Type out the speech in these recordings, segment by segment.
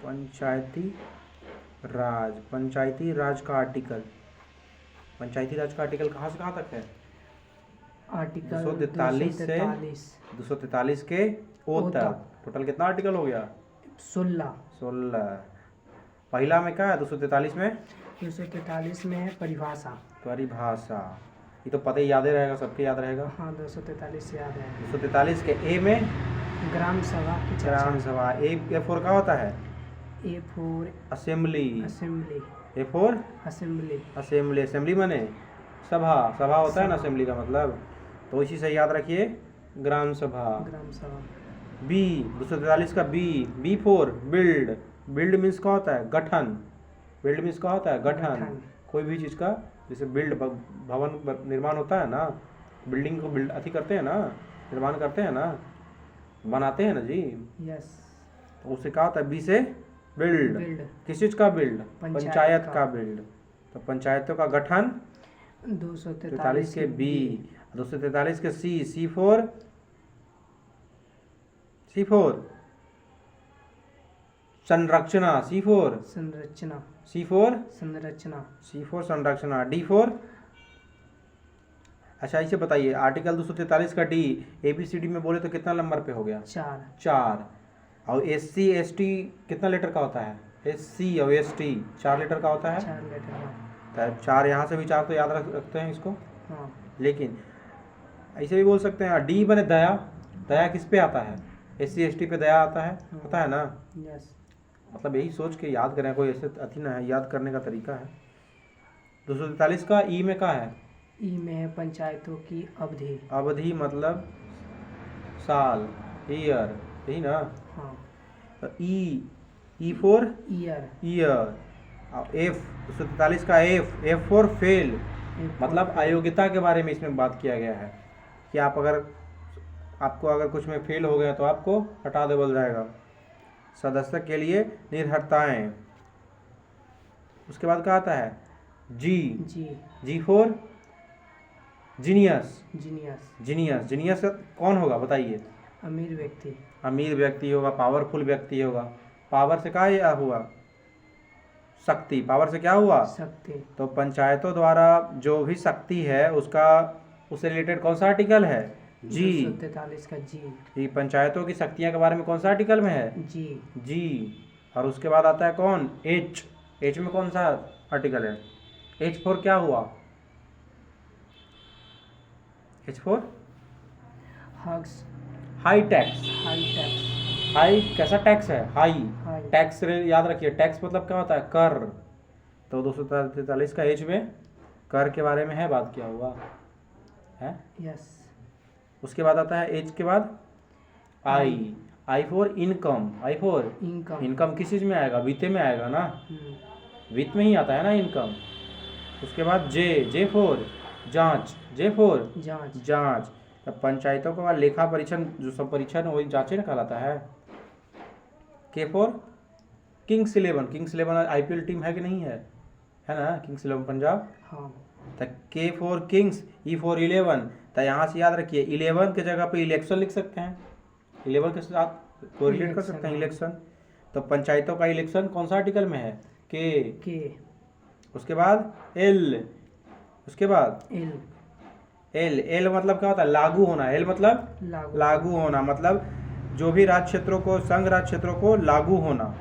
पंचायती राज, पंचायती राज का आर्टिकल, पंचायती राज का आर्टिकल कहाँ से कहाँ तक है? आर्टिकल 243 से 243 के ओ तक। टोटल कितना आर्टिकल हो गया? 16। पहला में क्या है 243 में? 243 में है परिभाषा। परिभाषा, ये तो पता ही याद ही रहेगा, सबके याद रहेगा। हाँ 243 से याद है। 243 के ए में ग्राम सभा की चर्चा। ग्राम सभा। ए फोर क्या होता है? A for assembly. Assembly. A four assembly. Assembly, assembly माने सभा, सभा होता है ना असेंबली का मतलब, तो इसी से याद रखिए ग्राम सभा। ग्राम सभा। बी 243 का B four build. Build means क्या होता है? गठन। बिल्ड मीन्स क्या होता है? गठन। कोई भी चीज़ का, जैसे बिल्ड भवन निर्माण होता है ना, बिल्डिंग को बिल्ड अथी करते हैं ना, निर्माण करते हैं ना, बनाते हैं ना जी। यस। तो उससे क्या होता है? बी से बिल्ड। किस चीज़ का बिल्ड? पंचायत का बिल्ड। तो पंचायतों का गठन 243 के बी। 243 के सी फोर संरचना। सी फोर संरचना। संरचना। डी फोर, अच्छा इसे बताइए, आर्टिकल 243 का डी ABCD में बोले तो कितना नंबर पे हो गया? 4। और SC ST कितना लेटर का होता है? SC और ST 4 लेटर का होता है। 4 लेटर तो 4 यहाँ से भी 4 तो याद रखते हैं इसको। हाँ। लेकिन ऐसे भी बोल सकते हैं डी बने दया। दया किस पे आता है? SC ST पे दया आता है, पता है ना। यस। मतलब यही सोच के याद करें, कोई ऐसे अथी ना है, याद करने का तरीका है। 243 का ई में क्या है? ई में है पंचायतों की अवधि। अवधि मतलब साल, ईयर, यही ना। हाँ। तो ई फोर ईयर। और एफ 243 का एफ फोर फेल, मतलब अयोग्यता के बारे में इसमें बात किया गया है कि आप आपको अगर कुछ में फेल हो गया तो आपको हटा दे बोल जाएगा। सदस्य के लिए निर्भरताएं। उसके बाद क्या आता है? जी फोर जीनियस। जीनियस कौन होगा बताइए? अमीर व्यक्ति होगा, पावरफुल व्यक्ति होगा। पावर से क्या हुआ? शक्ति। पावर से क्या हुआ? शक्ति। तो पंचायतों द्वारा जो भी शक्ति है उससे रिलेटेड कौन सा आर्टिकल है? जी। 243 का जी। पंचायतों की शक्तियां के बारे में कौन सा आर्टिकल में है? जी। और उसके बाद आता है कौन? एच में कौन सा आर्टिकल है? एच फोर क्या हुआ? H four high tax. High कैसा टैक्स है? High tax. याद रखिए टैक्स मतलब क्या होता है? कर। तो 243 का एच में कर के बारे में है, बात किया हुआ है। यस। उसके बाद आता है एच के बाद आई फोर इनकम। इनकम किस चीज में आएगा? वित्त में आएगा ना, वित्त में ही आता है ना इनकम। उसके बाद जे फोर जांच। जांच। तो पंचायतों का लेखा परीक्षण, जो सब परीक्षण वही जांचे ना कहलाता है। के फोर किंग्स 11 IPL टीम है कि नहीं है? है ना, किंग्स 11 पंजाब। हाँ। तो के फोर किंग्स, ई फोर 11। तो यहाँ से याद रखिए 11 के जगह पे इलेक्शन लिख सकते हैं, 11 के साथ कोरिलेट कर सकते हैं इलेक्शन। तो पंचायतों का इलेक्शन कौन सा आर्टिकल में है? के। उसके बाद एल। उसके बाद एल मतलब क्या होता है? लागू होना। एल मतलब लागू होना, मतलब जो भी राज्य क्षेत्रों को, संघ राज्य क्षेत्रों को लागू होना।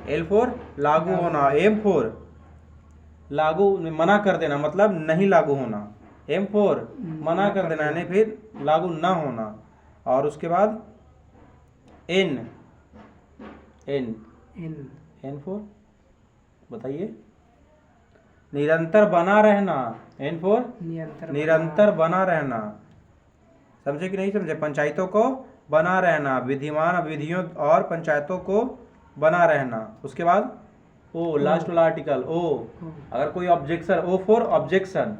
एल फोर लागू होना। एम फोर लागू मना कर देना, मतलब नहीं लागू होना। एम फोर मना कर देना यानी फिर लागू ना होना। और उसके बाद एन फोर बताइए? निरंतर बना रहना। एन फोर निरंतर बना रहना। समझे कि नहीं समझे? पंचायतों को बना रहना, विधिमान विधियों और पंचायतों को बना रहना। उसके बाद ओ, लास्ट वाला आर्टिकल ओ। अगर कोई ऑब्जेक्शन, ओ फोर ऑब्जेक्शन।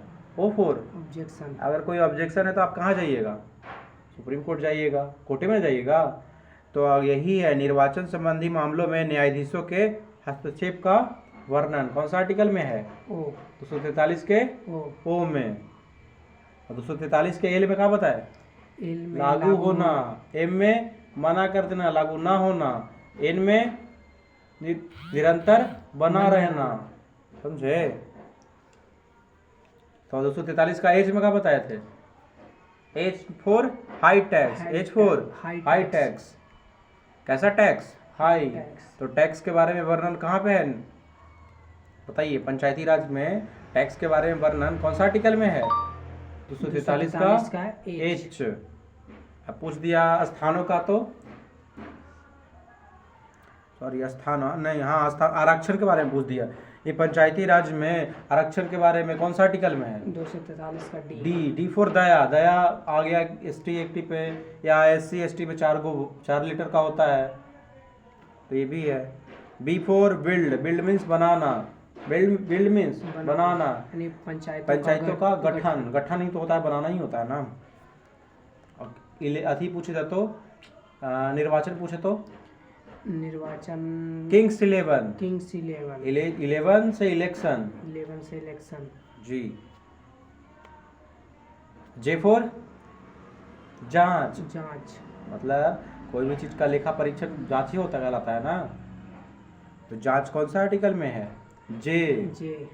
अगर कोई ऑब्जेक्शन है तो आप कहाँ जाइएगा? सुप्रीम कोर्ट जाइएगा, कोर्टे में जाइएगा। तो यही है निर्वाचन संबंधी मामलों में न्यायाधीशों के हस्तक्षेप का वर्णन। कौन सा आर्टिकल में है? 243 के ओ में। 243 के एल में क्या बताए? लागू होना। एम में मना कर देना, लागू ना होना। एन में निरंतर बना रहना, समझे। तो 243 का एज में क्या बताए थे? As for high tax, as for high tax. कैसा टैक्स? हाई। तो टैक्स के बारे में वर्णन कहाँ पे है? बताइए, पंचायती राज में टैक्स के बारे में वर्णन कौन सा आर्टिकल में है? 243 का एच। अब पूछ दिया स्थानों का, तो सॉरी स्थान नहीं, हाँ स्थान, आरक्षण के बारे में पूछ दिया। ये पंचायती राज में आरक्षण के बारे में कौन सा आर्टिकल में है? 243 का डी। डी फॉर दया। दया आ गया ST एक्टी पे, या SC ST पे 4 लीटर का होता है, तो ये भी है। B for build. Build means बनाना, बिल्ड मीन्स बनाना, यानी पंचायतों का गठन। गठन ही तो होता है, बनाना ही होता है ना। अथी पूछे था तो निर्वाचन पूछे तो निर्वाचन किंग्स 11। 11 से इलेक्शन। 11 से इलेक्शन जी। जे फॉर जांच। जांच, मतलब कोई भी चीज का लेखा परीक्षण जांच ही होता कहलाता है ना। तो जांच कौन सा आर्टिकल में है? जे। जे।